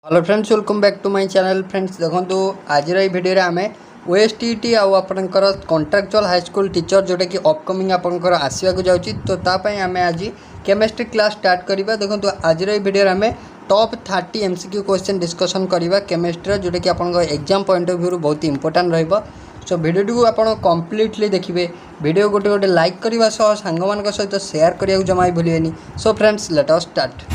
Hello friends, welcome back to my channel. Friends देखो आज video आम ओएसटीटी आपणकर कॉन्ट्रैक्चुअल हाई स्कूल टीचर जोटा कि अपकमिंग आपंकर आसवाक जाऊँगी तो तापाई आम आज केमिस्ट्री क्लास स्टार्ट करवा। देखो आज भिडियो आम टॉप 30 एमसीक्यू क्वेश्चन डिस्कसन करवा केमिस्ट्री जोटा कि आप एग्जाम पॉइंट ऑफ व्यू बहुत इंपोर्टेंट रहिबो। सो भिडियो को आप कंप्लीटली देखिए। वीडियो गोटे गोटे लाइक करने सांग मान सहित शेयर करने जमा ही भूलें। So friends let us start.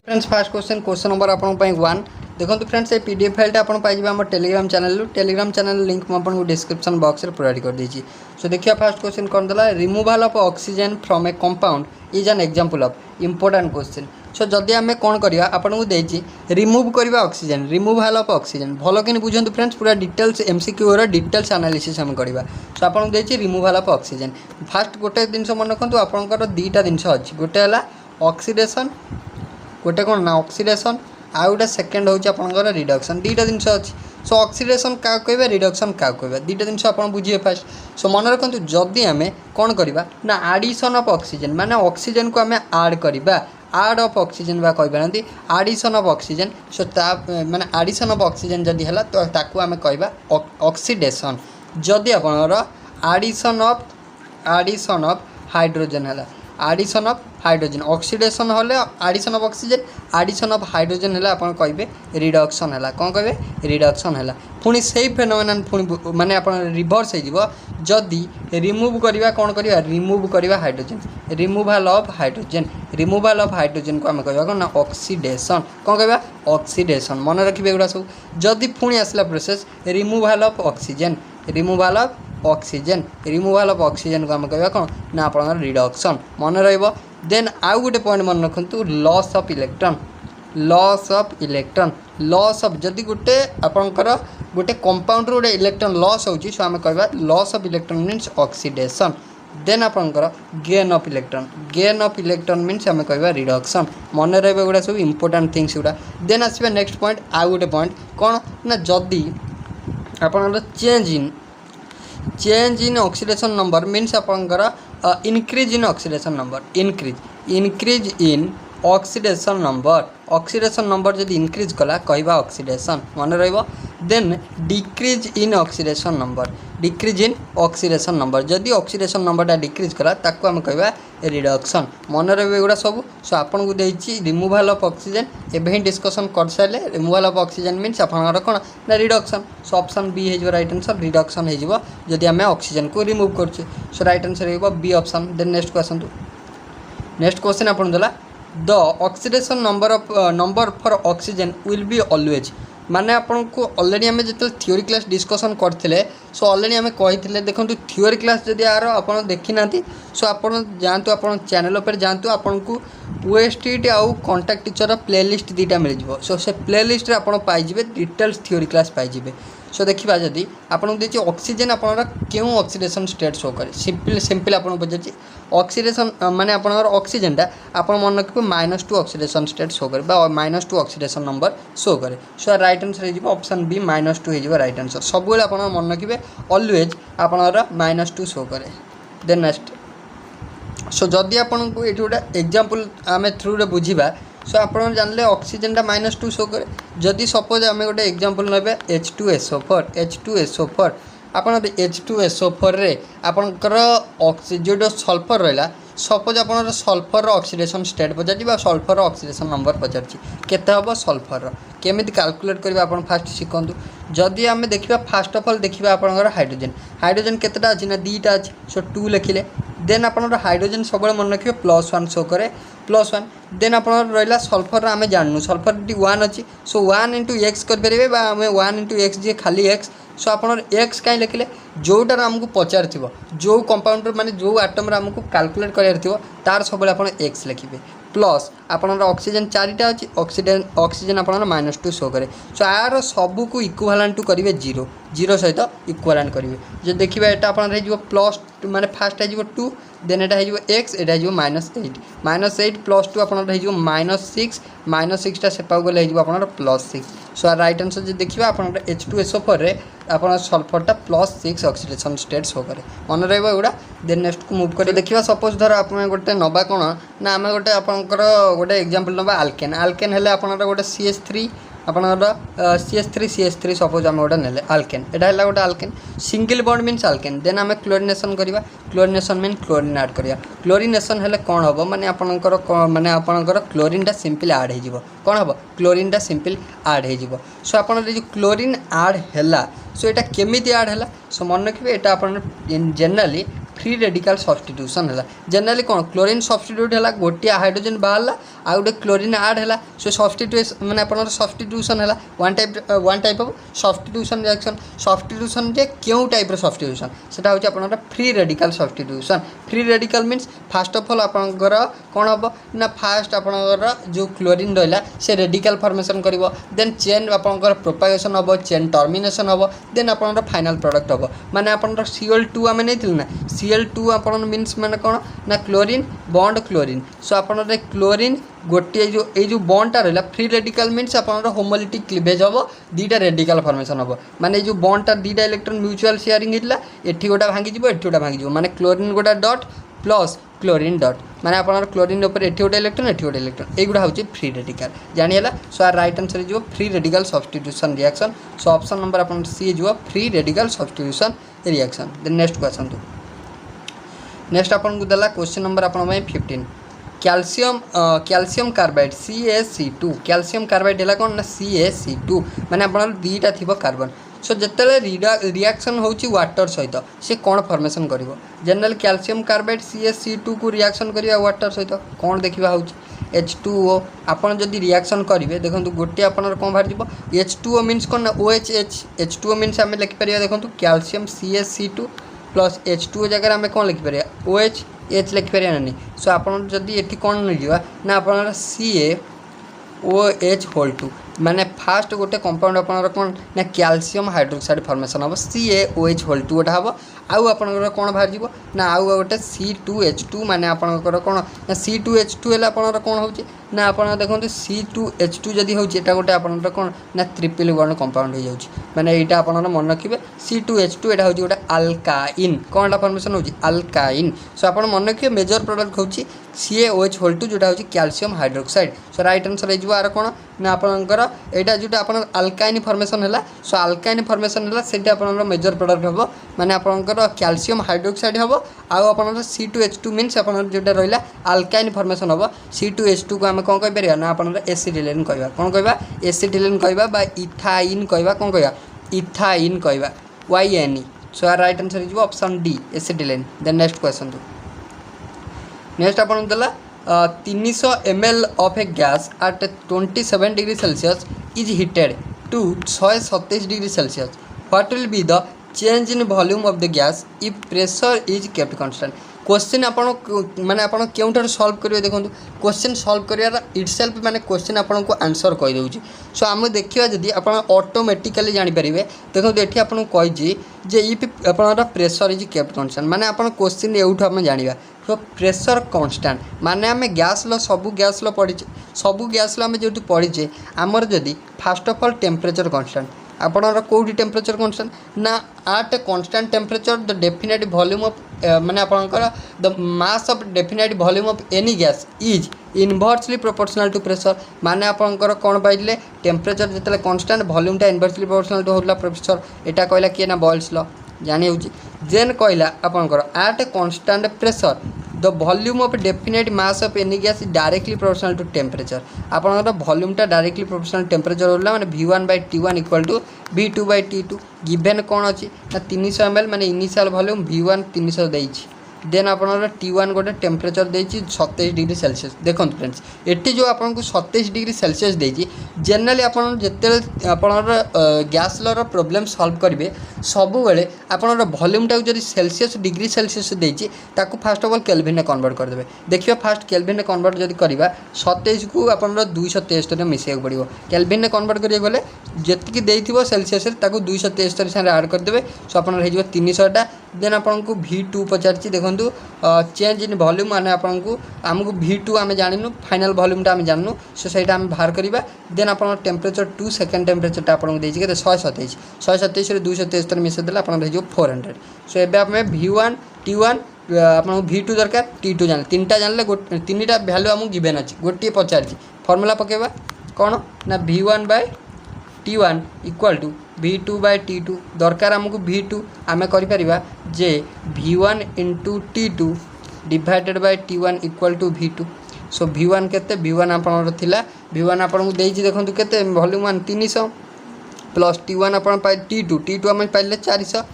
Friends first question number आपन 1 देखो फ्रेंड्स ये पीडीएफ फाइल आप पाइबे टेलीग्राम चैनल लिंक मुझे डिस्क्रिप्शन बॉक्स में प्रोवाइड कर देछि। सो देखिए फर्स्ट क्वेश्चन कौन देला, removal of oxygen from a compound is an example of important question. So जदि आम कौन करवा आपको देछि रिमूव करवा ऑक्सीजन, रिमूवल ऑफ ऑक्सीजन भल कि बुझंतु फ्रेंड्स पूरा डिटेल्स एमसीक्यू रो डिटेल्स एनालिसिस हम करवा। सो आपको देछि रिमूवल ऑफ ऑक्सीजन। फर्स्ट गोटे जिनस मन रखु आपंकर दुईटा जिनस अच्छी, गोटे है ऑक्सीडेशन, गोटे कौन ना ऑक्सीडेशन, आ गोटे सेकेंड हूँ आपंकर रिडक्शन। दुईटा जिनस अच्छी। सो ऑक्सीडेशन क्या कह रिडक्शन क्या कह दुईटा जिनस आप बुझे फास्ट। सो मन रखु जदि आम कौन करवा ना आडिशन ऑफ ऑक्सीजन माने ऑक्सीजन को आम आड करवा, आड ऑफ ऑक्सीजन बा कह पारती आडिशन ऑफ ऑक्सीजन। सो माने आडिशन ऑफ ऑक्सीजन जदि है तो ताकू आम कहवा ऑक्सीडेशन। जदि आपंकर आडिशन ऑफ हाइड्रोजन है, आडिशन ऑफ हाइड्रोजन ऑक्सीडेशन होले addition of oxygen, addition of hydrogen है आप कहे रिडक्शन है। कौन कहे रिडक्शन है। पुणी से फेनोमेनन पुणी माने आप रिवर्स हो जदि रिमूव करवा कौन करवा रिमूव करवा hydrogen, removal of hydrogen, removal of hydrogen को आम कहवा कौन ना ऑक्सीडेशन। कौन कहवा ऑक्सीडेशन। मन रखिए एगुड़ा सब। जदि पुणी आसला process removal of oxygen, removal of oxygen, removal of oxygen को आम कहवा कौन ना आप रिडक्शन। मन रहिबो। देन आउ गोटे पॉइंट मन रखु loss of electron, loss of electron, loss of जदि गोटे आपंकर गोटे कंपाउंड गोटे इलेक्ट्रॉन लॉस होची सो आम कहवा loss of electron means oxidation. Then आपंकर gain of electron, gain of electron means आम कहवा रिडक्शन। मन रहिबो गुडा सब इंपोर्टेंट थिंग्स गुडा। देन आसबे नेक्स्ट पॉइंट आउ गोटे पॉइंट कौन ना जदि आपंकर change in oxidation number means आपंकर increase in oxidation number, increase in oxidation number जब इंक्रीज कला कहवा ऑक्सीडेशन। मन रहिबो। Then decrease in oxidation number, decrease in oxidation number जदि ऑक्सीडेशन नंबरटा डिक्रीज कला ताको आम कहवा रिडक्शन। मन रहिबो एगुड़ा सब। सो आपन को देछि रिमूवल ऑफ ऑक्सीजन एबे ही डिस्कशन कर सारे। रिमूवल ऑफ ऑक्सीजन मीन्स आपनकर कोन ना रिडक्शन। सो ऑप्शन बी हे राइट आंसर, रिडक्शन हे जदि आम ऑक्सीजन को रिमूव करछे। सो राइट आंसर हे B option. Then next question, next question आपन देला the oxidation number for oxygen will be always माने आपन को ऑलरेडी आम जो थ्योरी क्लास डिस्कसन करते। सो ऑलरेडी आम कही देखो थ्योरी क्लास जदि यार आप देखी ना सो आप जातु आप चैनल पर जातु आपन को ओएसटीटी आउ कॉन्टैक्ट टीचर प्लेलिस्ट दुईटा मिल जाए। सो से प्लेलिस्ट रे आपन पाइबे डिटेल्स थ्योरी क्लास पाइबे। सो देखा जदि आपको देखिए ऑक्सीजन आपनर क्यों ऑक्सीडेशन स्टेट शो करे सिंपल आपको पचार ऑक्सीडेशन माने आपनर ऑक्सीजनटा आप मन रखिए -2 ऑक्सीडेशन स्टेट शो करे -2 ऑक्सीडेशन नंबर शो करे। सो राइट आंसर हो ऑप्शन बी -2 हो राइट आंसर। सब आप मन रखिए ऑलवेज आपनर -2 शो करे। देन नेक्स्ट सो जदि आपको ये गोटे एग्जांपल आम थ्रू रे बुझा। सो आप जानले ऑक्सीजनटा -2 शो करे। जदि सपोज आम गोटे एग्जांपल नेबे H2SO4 आप H2SO4 रे आपनकर जो सल्फर रहा सपोज आप सल्फर ऑक्सीडेशन स्टेट पचार सल्फर ऑक्सीडेशन नंबर पचार केते हम सल्फर केमी कैलकुलेट करबा आप फास्ट शिखु। जदि आम देखा फास्ट ऑफ ऑल देखा आपनकर हाइड्रोजन, हाइड्रोजन केतेटा अच्छी ना दुईटा अच्छी। सो 2 लिखिले। देन आप हाइड्रोजन सब मन रखिए +1 शो करे +1। देन आप रहा सल्फर आम जानू सल्फर 1 अच्छी। सो 1 × x करेंगे आम 1 × x जी खाली x। सो आप x कहीं लिखिले जोटार आमको पचार जो कंपाउंडर माने जो आटम आमको कैलकुलेट कर तार सब आप x लिखिए प्लस आपनर ऑक्सीजन 4टा अच्छी ऑक्सीजन आपनर -2 शो करे। सो आर सबू को इक्विवेलेंट टू करेंगे 0 जीरो सहित इक्वालेंट करेंगे जो देखिए यहाँ आपंकर हो प्लस माने फास्ट हो 2 देन एटा हो एक्स एटा हो -8 प्लस 2 आपंकर हो -6 सेपा गले आपंकर +6 सो राइट आंसर जो देखिए आपंकर H2SO4 रे आपन सल्फरटा +6 ऑक्सीडेशन स्टेट शो करे मन रहा एगुड़ा देन नेक्स्ट को मूव कर देखिए सपोज धर आप गोटे नवा कौन ना आम गोटे आपंकर गोटे एग्जांपल नवा आल्केन आल्केन हेले आपंकर गोटे CH3 आपंकर CH3 सपोज आम गोटे नेले आल्केन एटा है गोटे alkane single bond means alkane then आम क्लोरिनेशन करवा क्लोरिनेशन मीन क्लोरीन ऐड करिया क्लोरिनेशन हेले कौन हम माने आपंकर माने आपंकर क्लोरीनटा सिंपल ऐड हो कौन हम क्लोरीनटा सिंपल ऐड हो सो आप जो क्लोरीन ऐड है सो यहाँ केमी ऐड है सो मन रखिए यहाँ आप जनरली फ्री रेडिकल सब्स्टिट्यूशन है जनरली कौन क्लोरीन सब्स्टिट्यूट है गोटे हाइड्रोजन बाहर आ गए क्लोरीन ऐड है सो सब्स्टिट्यूशन मैंने आप सब्स्टिट्यूशन है one type of substitution reaction substitution जे क्यों टाइप सब्स्टिट्यूशन सेटा होची आपनकर free radical substitution free radical means first of all आपनकर कौन हम ना फास्ट आपनकर जो क्लोरीन रहा से रेडिकल फॉर्मेशन करिवो देन चेन आपनकर प्रोपागेशन हम चेन टर्मिनेशन हम देन आपनकर फाइनल प्रोडक्ट हम माने आपनकर Cl2 आम नहीं ना Cl2 आपन मीन्स माने कौन ना क्लोरीन बॉन्ड क्लोरीन सो आपन क्लोरीन गोटे जो बॉन्डटा रहा फ्री रेडिकल मीन्स आप होमोलिटिक क्लीवेज हम दीटा रेडिकल फॉर्मेशन हम माने जो बॉन्डटा दीटा इलेक्ट्रॉन म्यूचुअल शेयरिंग होता एठी गोटा भांगी एठी गोटा भांगी माने क्लोरीन गोटा डॉट प्लस क्लोरीन डॉट माने आप क्लोरीन उपर एठी गोटे इलेक्ट्रॉन एगुड़ा हूँ फ्री रेडिकल जानीला सो आर राइट आंसर जो free radical substitution reaction so option number अपन सी जो free radical substitution reaction then next को आसतु नेक्स्ट आपन को देला क्वेश्चन नंबर अपन 15 calcium carbide CaC2 calcium carbide है कौन ना CaC2 माने अपन दीटा थी कार्बन सो जिते रिएक्शन होची वाटर सहित सी कौन फॉर्मेशन करिवो जनरल कैल्शियम कार्बाइड CaC2 को रिएक्शन करिया वाटर सहित कौन देखा होची H2O आपन जदि रिएक्शन करेंगे देखो गोटे आपन कौन बाहर H2O मीन्स कौन ना OH H2O मीन्स आम लिखिपर देखो कैल्शियम CaC2 प्लस H2O जगह आम कौन लिखिपर OH H लिखिपर ना नहीं सो आपन जदि ये कौन नहीं ना आप CaOH2 माने फास्ट गोटे कंपाउंड आपन कौन ना कैल्शियम हाइड्रोक्साइड फॉर्मेशन हम CaOH2 गोटे हम आउ आपन कौन बाहर ना आउ गोटे C2H2 माने आपन कौन ना C2H2 है आपन कौन हो ना आपन देखो C2H2 जदि हो गोटे आपन कौन ना ट्रिपल बॉन्ड कंपाउंड हो जाउछि माने एटा आपन मन रखिबे C2H2 एटा हो गोटे अल्काइन कौनटा फॉर्मेशन हो अल्काइन सो आपन मन रखिबे मेजर प्रोडक्ट हो CaOH2 जोटा हो calcium hydroxide so right answer हो आर कौन ना आपनकर एटा जोटा आपन अल्काइन फॉर्मेशन है सो अल्काइन फॉर्मेशन है सेटा आपन मेजर प्रोडक्ट हम माने आपनकर कैल्शियम हाइड्रोक्साइड हम आउ आपन C2H2 मीन्स आपन जोटा रहिला अल्काइन फॉर्मेशन हम C2H2 को आम कौन कहि परिया ना आपन एसिटिलीन कहबा कौन कहबा एसिटिलीन कहबा बा इथाइन कहबा कौन कहबा इथाइन कहबा YNE so our right answer is option D acetylene then next question next आपन देला 300 ml of a gas at 27 degree Celsius is heated to 127 degree Celsius. What will be the change in volume of the gas if pressure is kept constant? Question आपन माने आपन केउंटर solve करिवे देखो question solve करियार itself माने question आपन को answer कहि देउची सो हम देखिबा जदी आपन ऑटोमेटिकली जानि परिबे देखो एठी आपन कहि जे इफ आपन प्रेशर इज केप्ट कांस्टेंट माने आपन क्वेश्चन एउठ हम जानिबा तो प्रेशर कांस्टेंट माने आमे गैस लो सबु गैस लो पढिचे सबु गैस लो आमे जेतु पढिचे हमर जदी first of all temperature constant आपनर कोडी टेम्परेचर कांस्टेंट ना at constant temperature the definite volume of माने आपनकर the mass of definite volume of any gas is inversely proportional to pressure माने आपनकर कोन पाइले टेम्परेचर जतले कांस्टेंट वॉल्यूमटा इनवर्सली प्रोपोर्शनल टू होला प्रेशर एटा कहला के ना बॉयल्स लॉ जानि होची जेन कहला आपनकर at constant pressure the volume of definite mass of any gas is directly proportional to temperature आपनकर वॉल्यूमटा डायरेक्टली प्रोपोर्शनल टेम्परेचर होला माने V1/T1 equal to V2/T2 given कौन अच्छी ना 300 ml माने इनिशियल वॉल्यूम V1 300 देइछि देन आपनर T1 गोटे टेम्परेचर देछि 27 डिग्री सेल्सियस। देखो फ्रेंड्स एटी जो आपको 27 डिग्री सेल्सियस देछि जनरली आपन जेते आपनर गैस लर प्रॉब्लम सॉल्व करेंगे सब बेले आपनर वॉल्यूम टाक जदि सेल्सियस डिग्री सेल्सियस देछि ताकू फर्स्ट ऑफ ऑल केल्विन में कन्वर्ट कर देबे। देखिए फास्ट केल्विन में कन्वर्ट जदि करबा 27 को आपनर 273 रे मिसेक पड़िबो। केल्विन में कन्वर्ट करिए गले जेतिकी देइथिबो सेल्सियस रे ताकू 273 सारे ऐड कर देबे। सो आपनर हे जो 300 टा देन आपको V2 पचारछि देखंतु चेंज इन वॉल्यूम माने आपको आमको V2 आमे जानिनु फाइनल वॉल्यूम टा आमे जाननु सो सेटा आमे बाहर करिबा। देन आपन टेम्परेचर 2 सेकंड टेम्परेचर टा आपको देछि केते 127 रे 273 मिसे देला आपन हे जो 400। सो एबे आमे V1 T1 आपन V2 दरकार T2 जान तीनटा जानले तीनटा वैल्यू हमु गिवन अछि गोटे पचारछि फार्मूला पकेबा कोन ना V1 bye T1 equal to V2 bye T2 दरकार आमको V2 आमे करि परिबा जे V1 into T2 divided by T1 equal to V2। So V1 केते V1 आपन थिला V1 आपन को देछि देखंतु केते वॉल्यूम 300 प्लस T1 आपन पाइ T2 आमे पाइले 400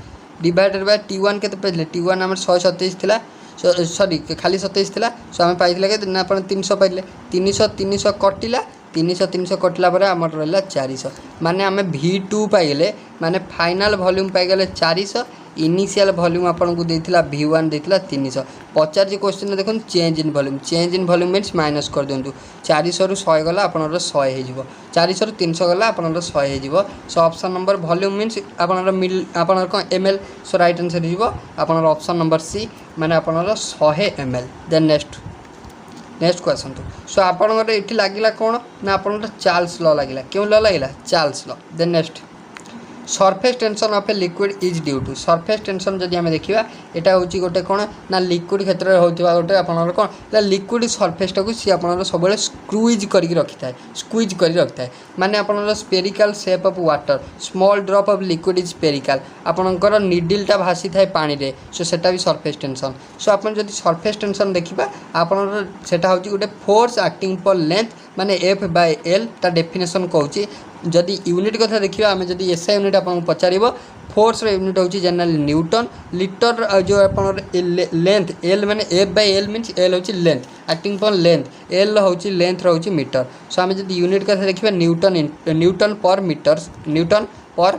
डिवाइडेड बाय T1 केते पाइले T1 आमे 127 थिला सॉरी खाली 27 थिला। सो आमे पाइले केते ना आपन 300 पाइले 300 कटिला 300 कटला पर आमर रहा 400 माने आम V2 पाइले माने फाइनल वॉल्यूम पाइगले 400 इनिशियल वॉल्यूम आपन को देथिला V1 देथिला 300। पचार क्वेश्चन देखो change in volume means minus कर दिंतु 400 रु 100 गला आपनर 100 हो 400 रु 300 गला आपनर 100 हो। So option number volume means आपनर मिल आपनर कोन ml। सो राइट आंसर हो आपनर ऑप्शन नंबर सी माने आपनर 100 ml। देन नेक्स्ट क्वेश्चन तो सो आपनकर ये लगिला कौन ना आप चार्ल्स लॉ लगिला क्यों लॉ लगिला Charles law. Then next surface tension of a liquid is due to surface tension जदि आम देखा यहाँ हूँ गोटे कौन ना लिक्विड क्षेत्र में होता गोटे आपनर कौन ना लिक्विड सरफेसटा को सी आपनर सब स्क्रूइज करके रखी था स्क्वीज कर रखी था माने आपनर spherical shape of water small drop of liquid is spherical आपनकर निडिलटा भासी थाए पानी रे। सो सेटा भी सरफेस टेंशन। सो आपन जदि सरफेस टेंशन देखा आपनर सेटा हूँ गोटे फोर्स एक्टिंग पर लेंथ माने F/L ता डेफिनेशन कहूँ। जदि यूनिट कथा देखिए आम जदि एसआई यूनिट आपको पचार फोर्स यूनिट हूँ जनरली न्यूटन लिटर जो आप लेंथ एल माने F/L मीन्स एल हूँ लेंथ एक्टिंग पर लेंथ एल हूँ लेंथ रोचे मीटर। सो आम जदि यूनिट कथा देखिए न्यूटन पर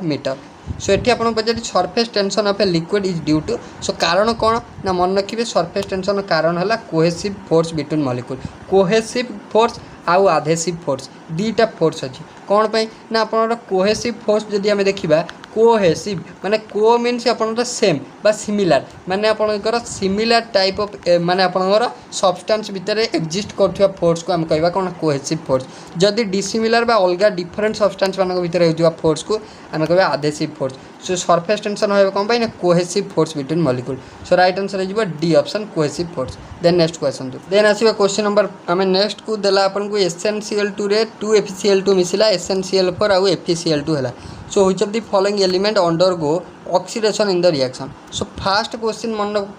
मीटर। सो ये आपको पचार surface tension of a liquid is due to. So कारण कौन ना मन रखिए सरफेस टेंशन कारण है cohesive force between molecule cohesive force आउ आधेसिव फोर्स दीटा फोर्स अच्छी कौन पे ना आप कोहेसिव फोर्स जदि आम देखा कोहेसिव माने को मीन्स आपनकर सेम बा सिमिलर माने आपनकर सिमिलर टाइप ऑफ माने आपनकर सब्सटेंस भितर एक्जिस्ट करथिबा फोर्स को हम कहबा कोन कोहेसिव फोर्स। जदि डिसिमिलर बा अलगा डिफरेंट सब्सटेंस मानक भितर होजुवा फोर्स को हम कहबा adhesive force. So surface tension होबा कोन पाई ना cohesive force between molecule. So right answer हो D option cohesive force. Then next question then आसीबा क्वेश्चन नंबर आम नेक्स्ट को देला आपन को SnCl2 रे 2FeCl2 मिसिला SnCl4 आउ FeCl2 हैला। So which of the following element undergo oxidation in the reaction. So fast question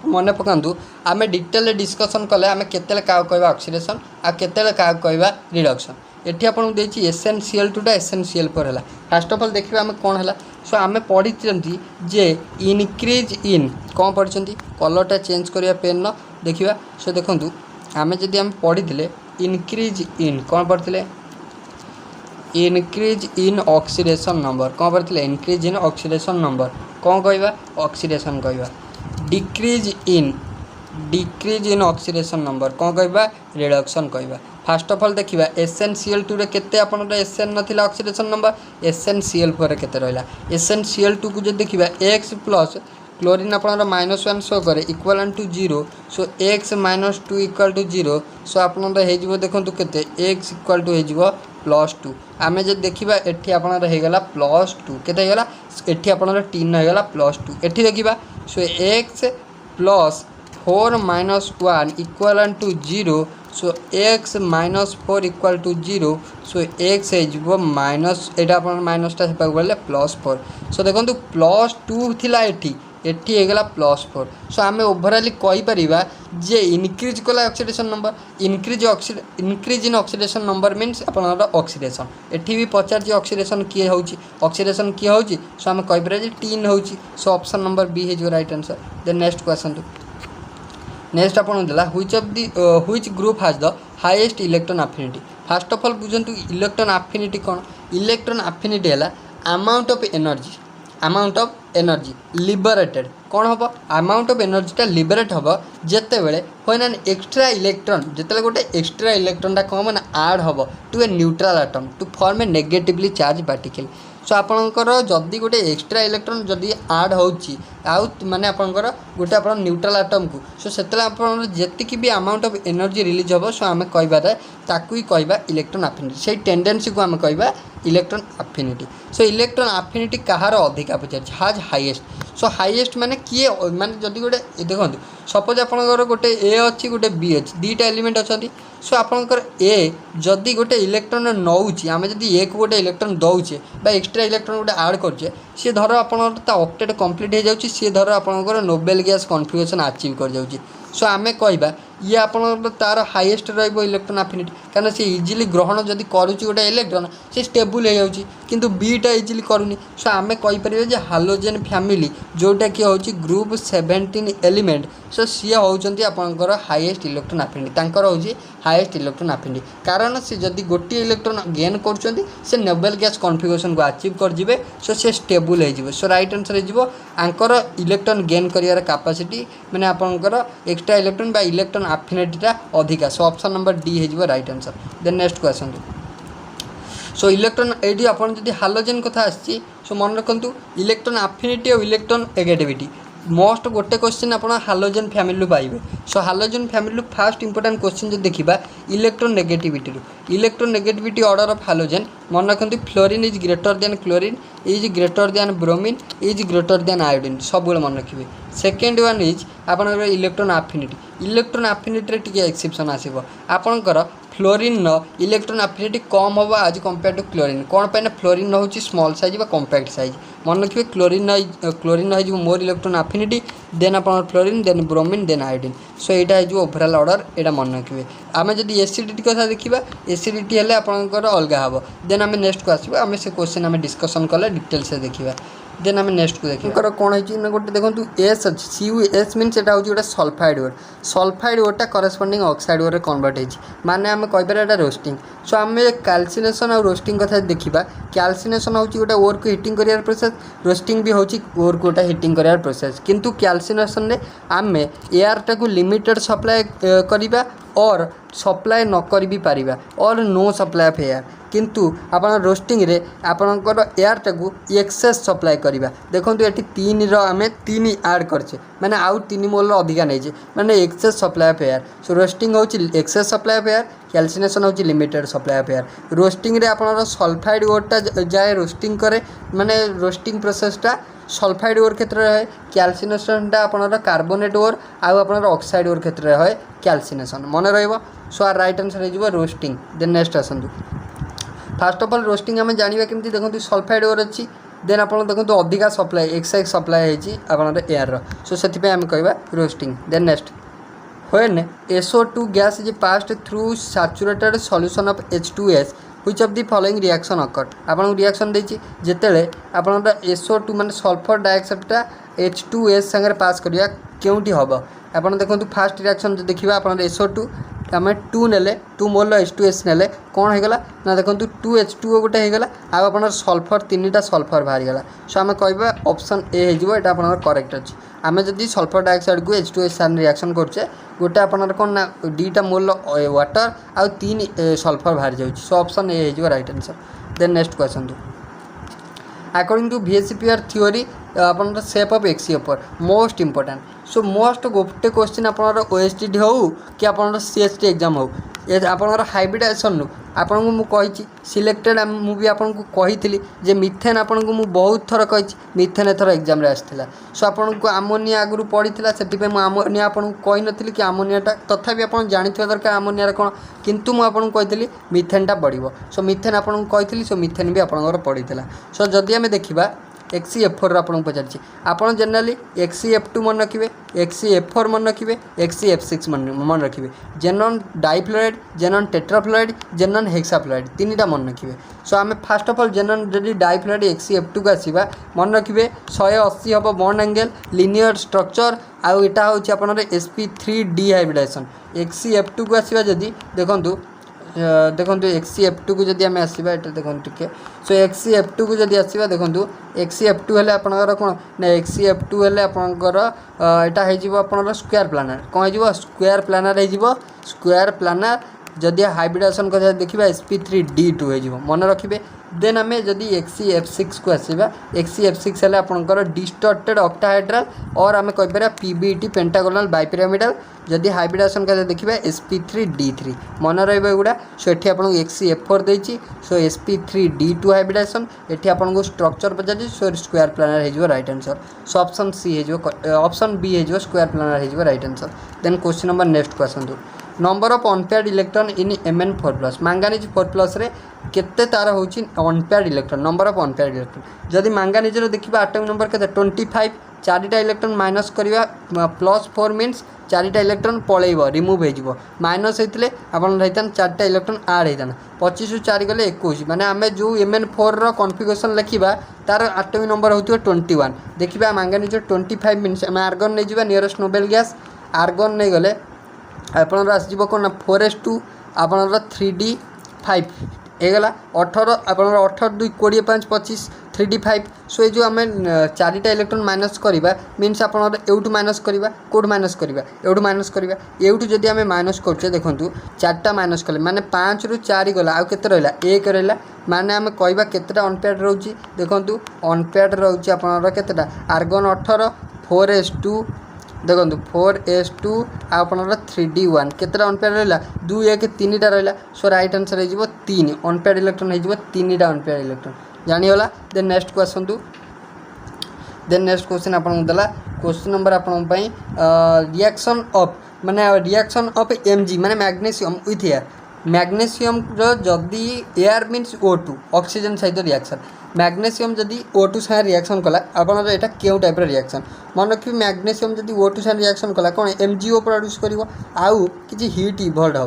मन पकांतु आम डिटेल डिस्कशन कले आम केतेले का कहबा ऑक्सीडेशन आ केतेले का कहबा रिडक्शन। एठी आपन देछि SnCl2 टा SnCl4 हैला। फर्स्ट ऑफ ऑल देखिबा आम कोन हैला। सो आम पढ़ी जे इनक्रीज इन कौन पढ़ी कलरटा चेंज करिया पेन न देखिबा। सो देखंतु आम जदि आम पढ़ी इनक्रीज इन कौन पढ़ते इनक्रीज इन ऑक्सीडेशन नंबर कौन पढ़ते इनक्रीज इन ऑक्सीडेशन नंबर कौन कहवा ऑक्सीडेशन कहवा। डिक्रीज इन ऑक्सीडेशन नंबर कौन कहवा रिडक्शन कहवा। फास्ट ऑफ ऑल देखिबा SnCl2 रे केते आपनर SN नथिला ऑक्सीडेशन नंबर SnCl4 रे केते रहला। SnCl2 को जे देखिबा x प्लस क्लोरीन आपनर -1 शो करे equal to 0। So x - 2 equal to 0। So आपनर हे जिवो देखंतु केते x इक्वल टू हे जिवो +2 आमे जे देखिबा एठी आपनर हे गला +2 केते हे गला एठी आपनर 3 हे गला +2 एठी देखिबा। So x plus 4 - 1 equal to 0। So x - 4 equal to 0। So x हे जिवो माइनस एटा आपन माइनसटा हेपा गले +4। सो देखंतु +2 थिला एठी एठी हे गला +4। सो आमे ओवरऑल कहि परिबा जे इनक्रीज कला oxidation number increase in oxidation number means आपनर ऑक्सीडेशन। एठी भी पचार जे ऑक्सीडेशन किए होची सो आमे कहि परिबा जे 3 होची। सो ऑप्शन नंबर बी हे जो right answer. Then next question next आपन देला which group has the highest electron affinity. First of all बुझंतु इलेक्ट्रॉन अफिनिटी कौन। इलेक्ट्रॉन अफिनिटी है अमाउंट ऑफ एनर्जी लिबरेटेड कौन हम अमाउंट ऑफ एनर्जीटा लिबरेट हम जिते बड़े व्हेन एन एक्स्ट्रा इलेक्ट्रॉन जिते गोटे एक्स्ट्रा इलेक्ट्रॉनटा कौन मैंने आड हम to a neutral atom to form a negatively charged particle. So आपणकर जदि गोटे एक्स्ट्रा इलेक्ट्रॉन जदि आड होची आउ माने आपणकर गोटे आप न्यूट्रल एटम को सो से जी भी अमाउंट ऑफ एनर्जी रिलीज हम सो आम कह ताकू ही कहवा इलेक्ट्रॉन अफिनिटी से टेंडेंसी को आम कहवा electron affinity. So electron affinity कहार अधिका पचार हाज हाईएस्ट। सो हाईएस्ट माने किए माने जदि गोटे देखो सपोज आपंकर गोटे ए अच्छी गोटे बी अच्छी दुईटा एलिमेंट अच्छा। सो आपंकर ए जदि गोटे इलेक्ट्रॉन नौची आम जदि ए को गोटे इलेक्ट्रॉन दौचे एक्स्ट्रा इलेक्ट्रॉन गोटे आड करे सी धर आप ऑक्टेट कंप्लीट हो जाऊँगी सी धर आपंकर नोबेल गैस कन्फिगरेशन अचीव कर जाऊँगी। सो आम कहवा ये आप तार हाईएस्ट इलेक्ट्रॉन अफिनिटी कारण सी इजिली ग्रहण जदि करुच्ची गोटे इलेक्ट्रॉन से स्टेबल हो जाऊँगी किंतु बीटा इजिली करूनी। सो आम कहीपर हालोजेन फैमिली जोटा कि हूँ ग्रुप 17 एलिमेंट सो सी होती आपंकर हाईएस्ट इलेक्ट्रॉन अफिनिटी तांकर हूँ हाईएस्ट इलेक्ट्रॉन अफिनिटी कारण से जदि गोटे इलेक्ट्रॉन गेन कर नोबेल गैस कन्फिगरेशन को अचीव कर सो सी स्टेबल हो। सो राइट आंसर हो आंकर इलेक्ट्रॉन गेन कर कैपेसिटी मैंने आपंकर एक्स्ट्रा इलेक्ट्रॉन बा इलेक्ट्रॉन अफिनिटीटा अधिका। सो ऑप्शन नंबर डी हो right answer. Then next question. So electron ये आपन जदि हालोजेन कथा आसी सो मन रखु इलेक्ट्रॉन अफिनिटी और इलेक्ट्रॉन नेगेटिविटी मोस्ट गोटे क्वेश्चन आप हालोजेन फैमिली पाइबे। So halogen family fast important question जो देखा electron negativity order of halogen मन रखते fluorine is greater than chlorine is greater than bromine is greater than iodine सब मन रखिए। सेकेंड वन इज आप इलेक्ट्रॉन अफिनिटी टी एक्सेप्शन आसो आपणकर फ्लोरीन इलेक्ट्रॉन अफिनिटी कम हम आज कंपेयर टू क्लोरीन कौन पे फ्लोरीन हूँ स्मॉल साइज व कॉम्पैक्ट साइज मन रखिए क्लोरीन हो मोर इलेक्ट्रॉन अफिनिटी देन आप fluorine then bromine then iodine. So यहाँ हो ओवरऑल ऑर्डर यहाँ मन रखिए। आम जब एसिडिटी कथा देखा एसिडिटी हेल्ले आपंकर अलग हम देन आम नेक्स्ट को आसो आम से क्वेश्चन आम डिस्कसन कले डिटेल्स से देखा देन आम नेक्स्ट को देखिए कौन है गोटे देखो एस अच्छी CuS मीन से गोटे सल्फाइड ओरटा करस्पॉन्डिंग ऑक्साइड ओर कन्वर्ट हो माने आम कहीपर रोस्टिंग। सो आम कैल्सिनेशन और रोस्टिंग कथा देखा कैल्सिनेशन हूँ गोटे ओर को हिटिंग कर प्रोसेस रोस्टिंग भी हूँ ओर को गोटे हिटिंग कर प्रोसेस किंतु कैल्सिनेशन में आम एयरटा को लिमिटेड सप्लाय करवा और सप्लाय न कर भी पारिबा और नो सप्लाय ऑफ एयर किंतु आप रोस्टिंग रे आपणकर एयरटा को एक्सेस सप्लाय करवा देखो ये 3 आम 3 ऐड करचे मैंने आउ 3 मोल अधिका नहीं मैंने excess supply of air. So roasting हूँ excess supply of air calcination हूँ limited supply of air. Roasting रे आपणकर सल्फाइड ओरटा जाए रोस्टिंग करे माने रोस्टिंग प्रोसेसटा सल्फाइड ओर क्षेत्र में है कैल्सिनेशनटा आपणकर कार्बोनेट ओर आउ आपणकर ऑक्साइड ओर क्षेत्र में है कैल्सिनेशन मन रहिबो। सो आर राइट आंसर हो रोस्टिंग। देन नेक्स्ट आसतु फास्ट ऑफ ऑल रोस्टिंग आम जाना केमती देखो सल्फाइड ओर अच्छी देन आप देखो अधिका सप्लाय एक्साइज सप्लाय होती एयर सो से आम कह roasting. Then next when SO2 gas is passed through saturated solution of H2S which of the following reaction occurred आपको रिएक्शन देती जिते आप SO2 मान सल्फर डाइऑक्साइडटा H2S संगे पास करवा क्योंटी हम आप देखो फास्ट रिएक्शन जो देखा आप SO2 आम 2 नेले 2 मोल H2S नेले कौन होगा ना देखो 2H2O गोटे होगा आप सल्फर 3टा सल्फर बाहरी गला। सो आम कह ऑप्शन ए हो करेक्ट अच्छी आम जब सल्फर डाइऑक्साइड को H2S साथ रिएक्शन करचे गोटे आप कौन ना 2टा मोल वाटर आउ 3 सल्फर बाहरी जाऊँगी। सो ऑप्शन ए हो right answer. Then next question according to VSEPR theory आप सेप ऑफ एक्सियोपर मोस्ट इंपोर्टेंट। सो मोस्ट गोटे क्वेश्चन आप OSTD हो कि आप CHT एग्जाम हो आप हाइब्रिडाइजेशन नु आपको मुझे सिलेक्टेड मुझे आपको कही मिथेन आपको मुझे बहुत थर कही मिथेन एथर एग्जाम आसाला। सो आपको आमोनिया आगु पड़ी से आमोनिया आपको कही नी कि आमोनियाटा तथापि आप जानते दरकार आमोनिया कौन किंतु मुझे कही मिथेनटा बढ़ो। सो मिथेन आपको कही सो मिथेन भी आप पड़ी। सो जदि आम देखा XeF4 आपको पचार आप जेनराली XeF2 मन रखिए XeF4 मन रखिए XeF6 मन रखिए जेनन डाइफ्लोराइड जेनन टेट्राफ्लोराइड जेनन हेक्साफ्लोराइड तीनटा मन रखिए सो आम फास्ट ऑफ ऑल जेनन जदि डाइफ्लोराइड XeF2 को आसवा मन रखिए 180 हम बॉन्ड एंगल लिनियर स्ट्रक्चर आउ एटा होची आपनर sp3 हाइब्रिडाइजेशन XeF2 को आसवा जदि देखंतु देखो XeF2 को जदि आम आसवा ये देखो टे सो XeF2 को जदि आसवा देखो XeF2 हेल्ले आपणकर कौन ना XeF2 हेल्ले आपणकर यहाँ होपर स्क्वायर प्लानर कौन हो स्क्वायर प्लानर हो स्क्वायर प्लानर जदि हाइब्रिडेशन कर देखा sp3d2 हो मन रखिए देन आम जदि XeF6 को आसवा XeF6 हेल्ले आपणकर डिस्टर्टेड ऑक्टाहेड्रल और आम कहीपर PBET पेंटागोनल बाइपिरामिडल जदि हाइब्रिडेशन कर देखा sp3d3 मन रहा सो ये आपको XeF4 देती सो sp3d2 हाइब्रिडेशन ये आपको स्ट्रक्चर पचार सो स्क्वायर प्लानर हो right answer so option C हो ऑप्शन बी हो स्क्वायर प्लानर हो right answer then question number next को आसतु number of unpaired electron in Mn4+ manganese 4+ रे केते तार होची unpaired electron number of unpaired electron जदि मैंगानीज रो देखिबा एटॉमिक नंबर केते 25 चारिटा इलेक्ट्रॉन माइनस करवा +4 मीन्स चारिटा इलेक्ट्रॉन पलैब रिमूव हो माइनस होते आपन चारिटा इलेक्ट्रॉन आड होता 25 4 गले 21 माने आम जो Mn4 रो कॉन्फिगरेशन लिखा तार एटॉमिक नंबर होती 21 देखिए मैंगानीज 25 मीन्स आम आर्गन नहीं जावा नियरेस्ट नोबेल गैस आर्गन नहीं गले आपन आसो कौन ना 4s2 आपन 3d5 होगला 18 आप 18 2 20 5 25 3d5 सो ये आम चारिटा इलेक्ट्रॉन माइनस करवा मीन्स आप माइनस करवा कौट माइनस करवा एवटू माइनस करवा एवटू जदि आम माइनस करुचे देखूँ चार्टा माइनस कले माने 5 रु 4 गला आउ केते रहा 1 रहा माने आम कहवा केतेटा अनपेयर्ड रोची देखूँ अनपेयर्ड रोचे आपन केतेटा आर्गन 18 4s2 देखो 4s2 आप 3d1 केतटा अनपेयर्ड रहा 2 1 3टा रहा सो राइट आंसर हो 3 अनपेयर्ड इलेक्ट्रॉन हो 3टा अनपेयर्ड इलेक्ट्रॉन जानीगला देन नेक्स्ट को आसतु देन नेक्स्ट क्वेश्चन आपको देला क्वेश्चन नंबर आपन रिएक्शन ऑफ माने रिएक्शन ऑफ Mg माने मैग्नेशियम विथ एयर मैग्नेशियम जदि एयर मीन्स O2 ऑक्सीजन सहित रिएक्शन मैग्नेशियम जदि O2 साथ रिएक्शन कला आपन एटा केउ टाइप रिएक्शन मन रखिए मैग्नेशियम जदि O2 साथ रिएक्शन कला कौन MgO प्रोड्यूस करिवो आउ किछि हीट इवॉल्व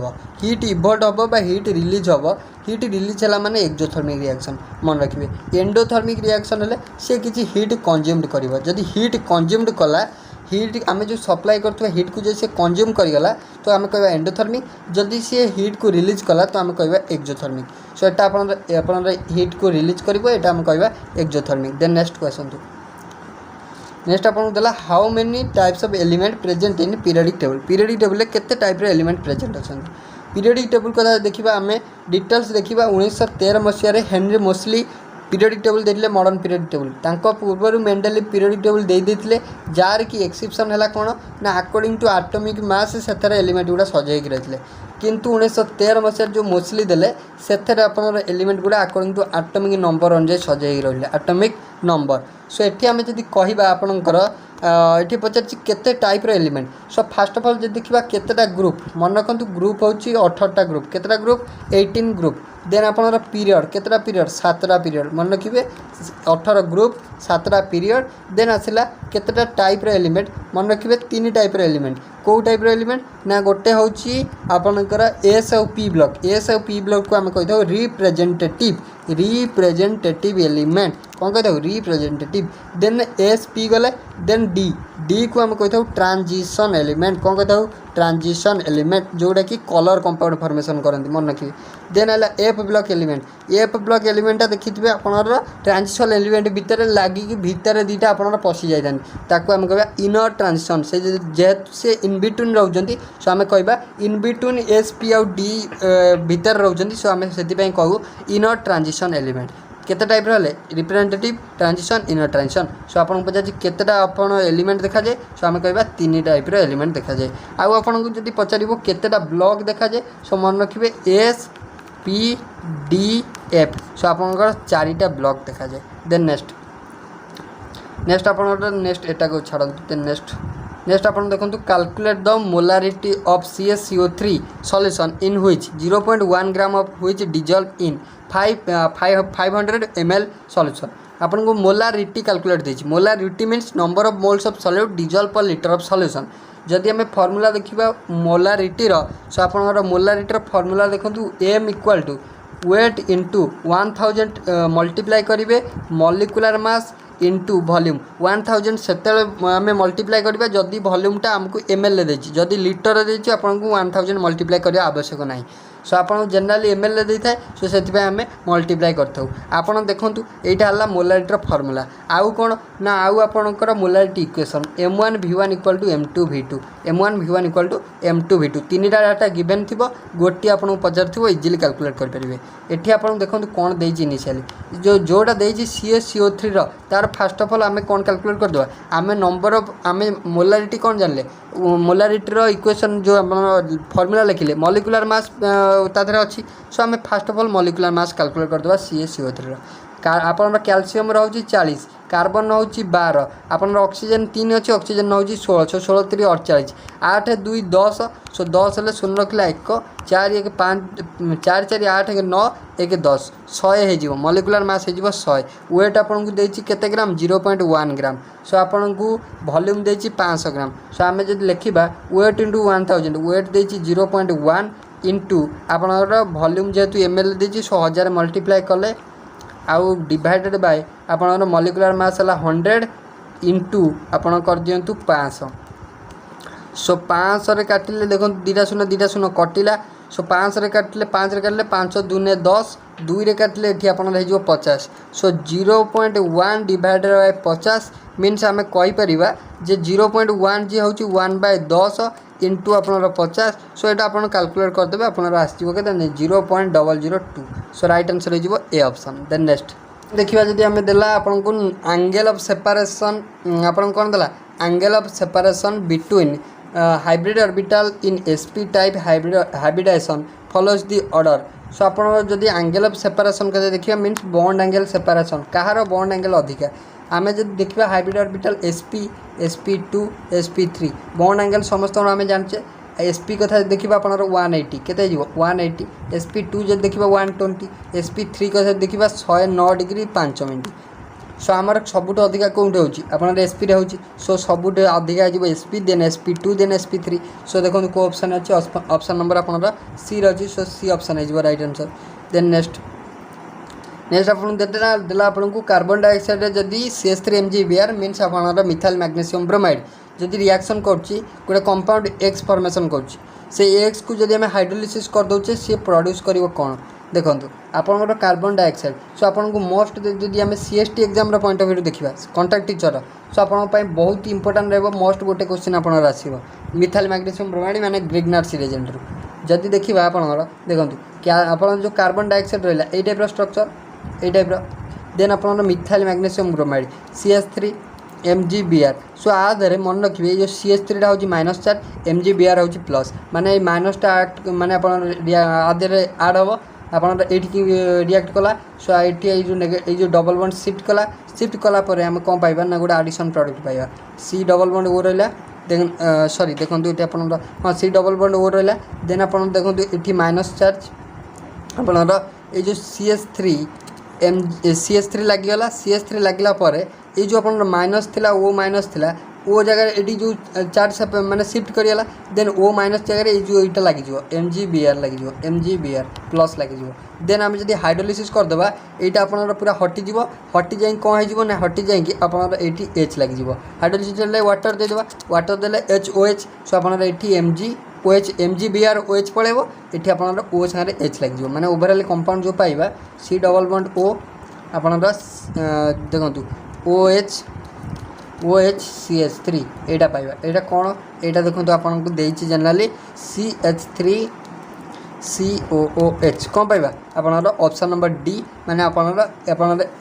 हम बा हीट रिलीज हम हीट रिलीज है माने एक्सोथर्मिक रिएक्शन मन रखिए एंडोथर्मिक रिएक्शन हेले से किछि हीट कंज्यूम्ड करिवो जदि हीट कंज्यूम्ड कला हीट आम जो सप्लाई करथवा हीट को जो से कंज्यूम करगला तो आम कहवा एंडोथर्मिक जदि से हीट को रिलीज कला तो आम कहवा एक्सोथर्मिक सो एटा आपन हीट को रिलीज करिवो एटा आम कहवा exothermic then next question next आपन देला how many types of element present in periodic table में केते टाइप रे एलिमेंट प्रेजेंट अछन पीरियडिक टेबल कथा देखिबा आम डिटेल्स देखिबा 1913 मसिया हेनरी मोस्ली पीरियडिक टेबल देते मॉडर्न पीरियडिक टेबल तांको पूर्वर मेंडेली पीरियडिक टेबल देते जार कि एक्सेप्शन है कौन ना अकॉर्डिंग टू एटॉमिक मास से एलिमेंट गुड़ा सजाई रही किंतु 1913 मसीह जो मोस्टली देले से आपन एलिमेंट गुड़ा अकॉर्डिंग टू एटॉमिक नंबर अनुसार सजाई रही एटॉमिक नंबर सो ये आम जब कहवा आपणकर ये पचार केते type element so fast of all जब देखा केतेटा ग्रुप मन रखु ग्रुप हूँ 18टा ग्रुप केतेटा ग्रुप 18 ग्रुप देन आपन पीरियड केतेटा पीरियड 7टा पीरियड मन रखिए 18 ग्रुप 7टा पीरियड देन आसला केतेटा टाइप एलिमेंट मन रखिए 3 टाइप एलिमेंट कौ टाइप एलिमेंट ना गोटे हूँ आपणकर एस और पी ब्लॉक को आम कही रिप्रेजेंटेटिव एलिमेंट कौन कही रिप्रेजेंटेटिव देन एस पी गले देन डी को आम कही ट्रांजिशन एलिमेंट कौन कही ट्रांजिशन एलिमेंट जोटा कि कलर कंपाउंड फॉर्मेशन करती मन रखिए देन है एफ ब्लॉक एलिमेंटा देखिए आपनर ट्रांजिशन एलिमेंट भितर लगिकी भितर दुईटा आप पशि जाता ताको आम कह इनर ट्रांजिशन से जेहेतु से इन बिटवीन रोचंती सो आम कह इन बिटवीन एस पी आउ डी भितर रोचंती सो आम से कहू इनर ट्रांजिशन एलिमेंट केते टाइप रे रिप्रेजेंटेटिव ट्रांजिशन इनर ट्रांजिशन सो आपन पचार केतेटा आपन एलिमेंट देखा जाए सो आम कहबा 3 टाइप रे एलिमेंट देखा जाए आउ आपन को जदी पचारिबो केतेटा ब्लॉक देखा जाए सो मन रखिबे S P D F so आपनकर 4टा ब्लॉक देखा जाए देन नेक्स्ट आपन नेक्स्ट एटा को छाड़ देन नेक्स्ट आपन देखंतु calculate the molarity of CaCO3 solution in which 0.1 gram of which dissolve in 500 ml solution आपन को मोलारिटी कैलकुलेट देछि। Molarity means number of moles of solute dissolve per litre of solution. जदि आम formula देखा molarity so आप molarity formula देखूँ M equal to weight into 1000 multiply करेंगे molecular mass into volume 1000 से आम मल्टीप्लाई करा जदि वॉल्यूमटा आमको एम एल देती जदि लिटर देती आपको 1000 मल्टीप्लाई करने आवश्यक ना। सो आप जनरली एम एल दे थाए सो से आम मल्टीप्लाई करूँ। आपड़ देखूँ यहाँ मोलारिटी फर्मूला आउ कौन ना आउ आपणकर molarity equation M1 V1 equal to M2 V2 M1 V1 equal to M2 V2 तीन डाटा गिवेन थी गोटे आपको पचार थी इजिली कैलकुलेट करेंगे। ये आप देखो कौन देती इनिशियली जोटा देती CaCO3 तार फास्ट अफ ऑल आम कौन कैलकुलेट करदे आम नंबर ऑफ आम मोलारिटी कौन जानले मोलारिटी इक्वेशन जो फर्मूला लिखिले मॉलिक्यूलर मास तादर अच्छी। सो आम first of all molecular mass calculate करदे CaCO3 आप कैल्शियम रोचे 40 कार्बन हूँ 12 आप ऑक्सीजन 3 अच्छे ऑक्सीजन हूँ 16 16 3 48 8 2 10 सो 10 हेल्ले 0 रखला 1 4 1 5 4 4 8 1 9 1 10 100 हो मॉलिक्यूलर मास हो 100 वेट आपको देती केते ग्राम 0.1 ग्राम। सो आपको वॉल्यूम देती 500 ग्राम। सो आम जब लिखा वेट इंटू 1000 वेट देती 0.1 इंटू आप वॉल्यूम जेहेतु एम एल देती 1000 मल्टीप्लाई कले आउ डिवाइडेड बाय आपन मॉलिक्यूलर मास है 100 इंटू आपन कर दिंतु 500। सो 500 रे काटिले देखो 2 शून्य कटिला। सो 500 रे काटिले 5 रे काटिले 5 दूने 10 2 रे काटिले ये आप 50। सो 0.1 डिवाइडेड बाय 50 मीन्स आम कहीपर जे 0.1 जी हूँ 1/10 इंटू आप 50। सो ये आप कैलकुलेट करदे आप 0.002। सो राइट आंसर हो ए ऑप्शन। देन नेक्स्ट देखिए जदि आम देला आपन को एंगल ऑफ सेपरेशन आपन कौन देला angle of separation between hybrid orbital in sp type hybridisation follows the order. So आप जदि एंगल ऑफ सेपरेशन के देखिए मीन्स बॉन्ड एंगल सेपरेशन कहार बॉन्ड एंगल अधिका आम जब देखा hybrid orbital sp sp2 sp3 bond angle समस्त आम जाने sp कथा देखा आप 180 केते 180 sp2 जब देखा 120 sp3 कथा देखा 109 डिग्री 5 मिनट। सो आमर सबुठ अधिका कौटे होपी एसपी हो। सो सबुठ अधिका हो SP then sp2 then sp3। सो देखो को ऑप्शन अच्छे ऑप्शन नंबर आप सी रही। सो सी ऑप्शन हो राइट आंसर। देन नेक्स्ट आप देला आपको कार्बन डाइऑक्साइड जदि CH3MgBr मीन्स आप मिथाइल मैग्नेशियम ब्रोमाइड जदि रिएक्शन करुच्ची गोटे कंपाउंड X फॉर्मेशन करुच्ची से X को जदि आम हाइड्रोलिसिस कर दौचे सी प्रोड्यूस कर कौन देखो आपंकर कार्बन डाइऑक्साइड। सो आपको मोस्ट जदि आम CST exam point of view देखा कंटाक्ट टीचर सो आप बहुत इंपोर्टाट रहा मोस्ट गोटे क्वेश्चन आप आसो मिथाइल मैग्नेशियम ब्रोमाइड माने ग्रिग्नार्ड रिएजेंट जदि देखा आपंकर देखो क्या आप जो कार्बन डाइऑक्साइड रहा यही टाइप स्ट्रक्चर यही टाइप देन आप मिथाइल मैग्नेशियम ब्रोमाइड CH3MgBr। सो आधे मन रखिए ये CH3 टा हूँ -4 MgBr हूँ प्लस माने माइनसटा माने आधे आड हम आप रिएक्ट कला। सो ये जो डबल बॉन्ड शिफ्ट कलापर आम कौन पाइबा ना गोटे आडिशन प्रोडक्ट पाइबा C डबल बॉन्ड O रहा देन सॉरी देखो ये आप हाँ C डबल बॉन्ड O रहा देन आप देखो ये माइनस चार्ज आप जो CH3 लगिगला CH3 लगिला ये जो आप माइनस थिला O माइनस थिला ओ जगह ये जो चार्ज माने शिफ्ट करिगला देन O माइनस जगह ये जो यहाँ लगे MgBr लगे MgBr प्लस लगे देन आम जब हाइड्रोलिसिस करदेबा यहाँ आप पूरा हटिज हटि जा कौन हो ना हटि जा ये H लगे हाइड्रोलिसिस वाटर देदेबा वाटर देले HOH। सो आप MgBr OH पड़ेब ये आप O सारे H लगे माने ओवरऑल कंपाउंड जो पाइबा C डबल बॉन्ड O आप देखो OH CH3 यहाँ पाइबा यहाँ कौन यहाँ देखो आपको देती जनरली CH3 COOH कौन पाइबा आप ऑप्शन नंबर D माने आप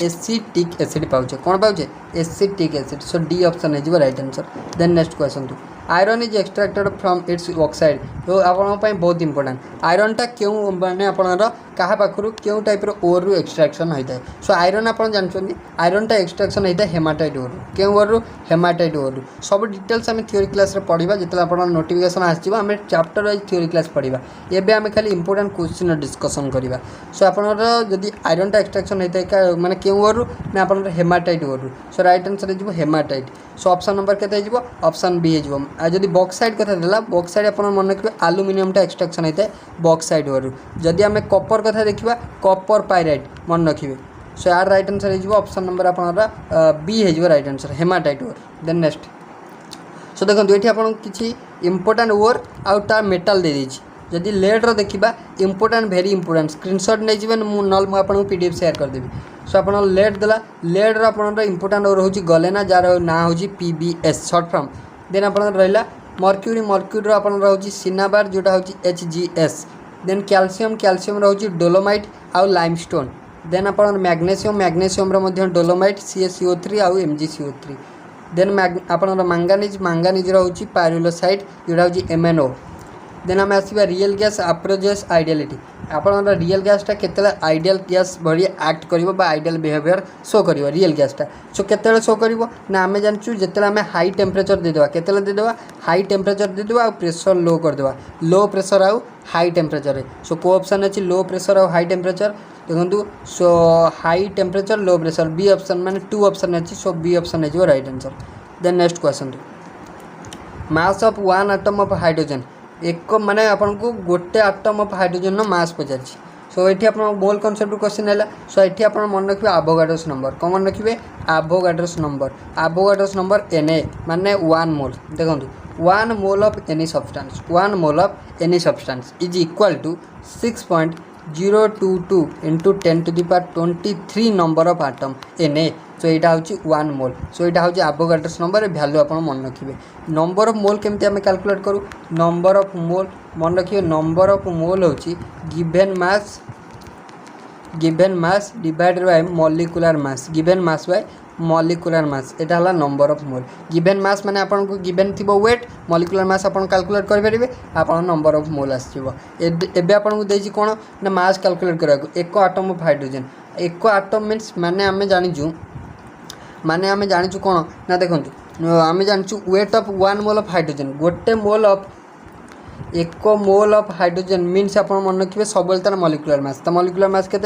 एसिटिक एसिड पाचे कौन पाचे acetic acid. So D option हो right answer. Then next question iron is extracted from its oxide तो आप बहुत इंपोर्टेंट आयरनटा क्यों माने आपणर क्या पाखु क्यों टाइप ओर रु एक्सट्राक्शन होता है सो आयरन आप जानते आयरनटा एक्सट्राक्शन होता है हेमाटाइट ओर क्यों ओर हेमाटाइट ओर सब डिटेल्स आम थ्योरी क्लास पढ़ा जो आप नोटिफिकेशन आसो आम चैप्टर वाइज थ्योरी क्लास पढ़ा एवं आम खाली इंपोर्टेंट क्वेश्चन डिस्कसन करवा सो आपणर जदि आयरनटा एक्सट्राक्शन होता है माने क्यों ओर ना आप हेमाटाइट ओर सो राइट आंसर हो हेमाटाइट सो ऑप्शन नंबर के ऑप्शन बी हो जदि बॉक्साइड कथा देला बॉक्साइड आप मन रखिए आलुमिनियमटा एक्सट्राक्शन होता है बॉक्साइड ओर जदि आम कपर कथा देखा कपर पाइराइट मन रखिए सो यार राइट आंसर हो ऑप्शन नंबर आप बी हो राइट आंसर हेमाटाइट ओर देन नेक्स्ट सो देखो ये आपको किसी इंपोर्टेंट ओर आउट मेटाल दे दीजिए जदि लेड्र देखा इंपोर्टेंट भेरी इंपोर्टेंट स्क्रीनशॉट नहीं जाए नल मुझे पीडीएफ शेयर करदेवी सो आप लेड देला लेड्र आप इंपोर्टेंट ओर हूँ गलेना जार ना हूँ पीबीएस सर्ट फॉर्म देन आप रहा मर्क्यूरी मर्क्यूरी आप सिनाबार जोटा हूँ एचजीएस देन कैल्शियम कैल्शियम रोचे डोलोमाइट आउ लाइमस्टोन देन आप मैग्नेशियम मैग्नेशियम डोलोमाइट CaCO3 आउ MgCO3 देन आप मांगानिज मांगानिज रोचे पायरुलोसाइट जोटा हूँ MnO देन आम आसवा रियल गैस अप्रोचेस आइडियलिटी आप रियल गैसटा केते आइडियल गैस भाई एक्ट कर आइडियल बिहेवियर शो कर रियल गैसटा सो केते शो कर ना आम जानूँ जिते आम हाई टेम्परेचर देदेवा केते देदेवा हाई टेम्परेचर देदेवा प्रेशर लो करदेवा लो प्रेशर आउ हाई टेम्परेचर सो को ऑप्शन अच्छी लो प्रेशर आउ हाई टेम्परेचर देखो so high temperature low pressure B option माने 2 ऑप्शन अच्छी सो बी ऑप्शन हो right answer then next question mass of one atom of hydrogen एक माने आपन को गोटे आटम ऑफ हाइड्रोजन मास पचार सो ये आप मोल कनसेप्ट क्वेश्चन है सो ये आप मन रखिए एवोगाड्रोस नंबर कौन मन रखिए एवोगाड्रोस नंबर Na माने 1 मोल देखो 1 mole of any substance 1 mole of any substance is equal to 6.022 into 10⁻23 number of atom Na so यहाँ हूँ 1 मोल सो यहाँ हूँ एवोगाड्रोस नंबर भैल्यू आप मन रखिए नंबर ऑफ मोल केमती आम कैलकुलेट करूँ नंबर ऑफ मोल मन रखिए नंबर ऑफ मोल हूँ given mass divided by molecular mass given mass by molecular मास एटा हला नंबर ऑफ मोल गिवेन मास माने आपन को गिवेन थिबो वेट मॉलिक्यूलर मास आपन कैलकुलेट कर परिबे आपन नंबर ऑफ मोल आसीबो एबे आपन को देछि कोन ना मास कैलकुलेट करा एक एटम ऑफ हाइड्रोजन एक एटम मींस माने आमे जानिछु कोन ना देखंतु आमे जानिछु weight of 1 mole of hydrogen गोटे मोल ऑफ एक मोल ऑफ हाइड्रोजन मीन्स आप मन रखिए सब तार मॉलिक्यूलर मास तो मॉलिक्यूलर मास के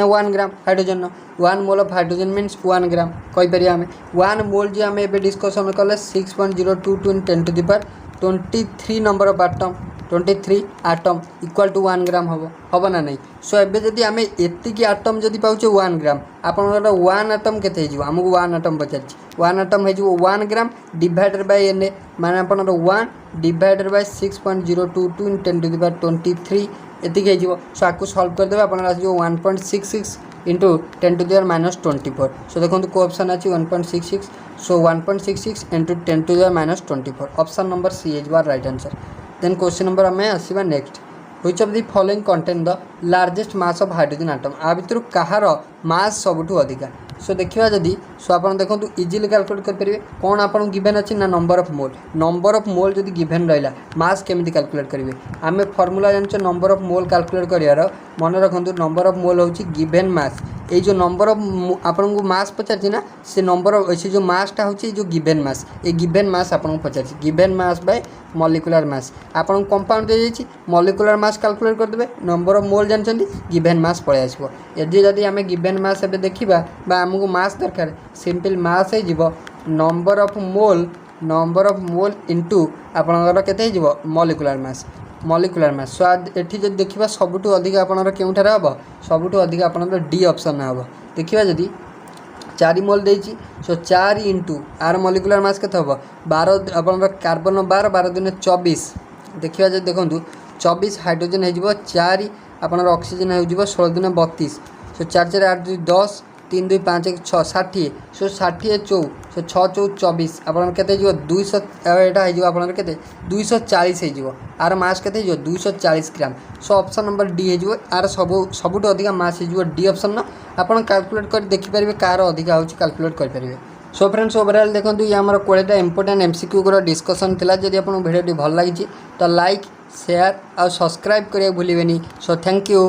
1 gram hydrogen 1 mole of hydrogen means 1 ग्राम कहीपर आम 1 मोल जो आम ए डिस्कसन कले 6.022 10⁻23 number of atom 23 atom equal to 1 gram हम ना नहीं सो एबे जदि आम एतिकी आटम जदि पाउचे 1 ग्राम आपन 1 आटम केते हो आमको 1 आटम पचार 1 आटम हो 1 ग्राम डिवाइडेड बाय Na माने आपन 1 डिवाइडेड बाय 6.022 10⁻23 एतिकी हो सो आपको सॉल्व कर देबे आपन आसी 1.66 इंटू 10⁻24 सो देखो को ऑप्शन अच्छी 1.66 so 1.66 into 10⁻24 option number C is right answer then question number आम आसवा next which of the following contain the largest mass of hydrogen atom आ भितर कहार मास सबुठू अधिका सो देखा जदि सो आप देखो इजिली कैलकुलेट करेंगे कौन आप गिवेन अच्छी ना नंबर ऑफ मोल जदि गिवेन रहा मास केमी कैलकुलेट करेंगे आम फर्मूला जान नंबर ऑफ मोल कैलकुलेट कर मन रखु नंबर ऑफ मोल हूँ गिवेन मास ये जो नंबर ऑफ आपन को मास पचार ना से नंबर ऑफ से जो मासटा हूँ जो गिवेन मास ये गिवेन मास आपको पचार given mass by molecular mass आपन कंपाउंड दे जाइए मॉलिक्यूलर मास कैलकुलेट करदे नंबर ऑफ मोल जानते गिवेन मास पलि आसो यदि जदि आम गिवेन मास एबे देखा आमको मास दरकार सिंपल मास हो नंबर ऑफ मोल इंटू आपणकर केते हो मॉलिक्यूलर मास सो एठी जब देखा सबुठू अधिक आपणकर केउठार हम सबुठू अधिक आपणकर डी ऑप्शन हम देखा जदि 4 मोल देछि सो 4 इंटू आर मॉलिक्यूलर मास केते हम 12 आपणकर कार्बन 12 दिन 24 देखा जब देखो 24 हाइड्रोजन हो 4 आपणकर ऑक्सीजन हो 16 दिन 32 सो 4 4 8 2 10 3 2 5 1 6 60 सो 60 4 सो 6 4 24 आपन केते जो 200 एटा हो आपन केते 240 हो आर मास केते जो 240 ग्राम सो ऑप्शन नंबर डी हो आर सबुठ अधिक मास हो डी ऑप्शन ना आपन कैलकुलेट कर देखि परिबे कार अधिक हो कैलकुलेट कर परिबे सो फ्रेंड्स ओवरऑल देखो ये आम 20टा इंपोर्टेंट एमसीक्यू डिस्कसन था। जदि आपको वीडियो भल लगी तो लाइक शेयर और सब्सक्राइब करिए भूलिए। So thank you.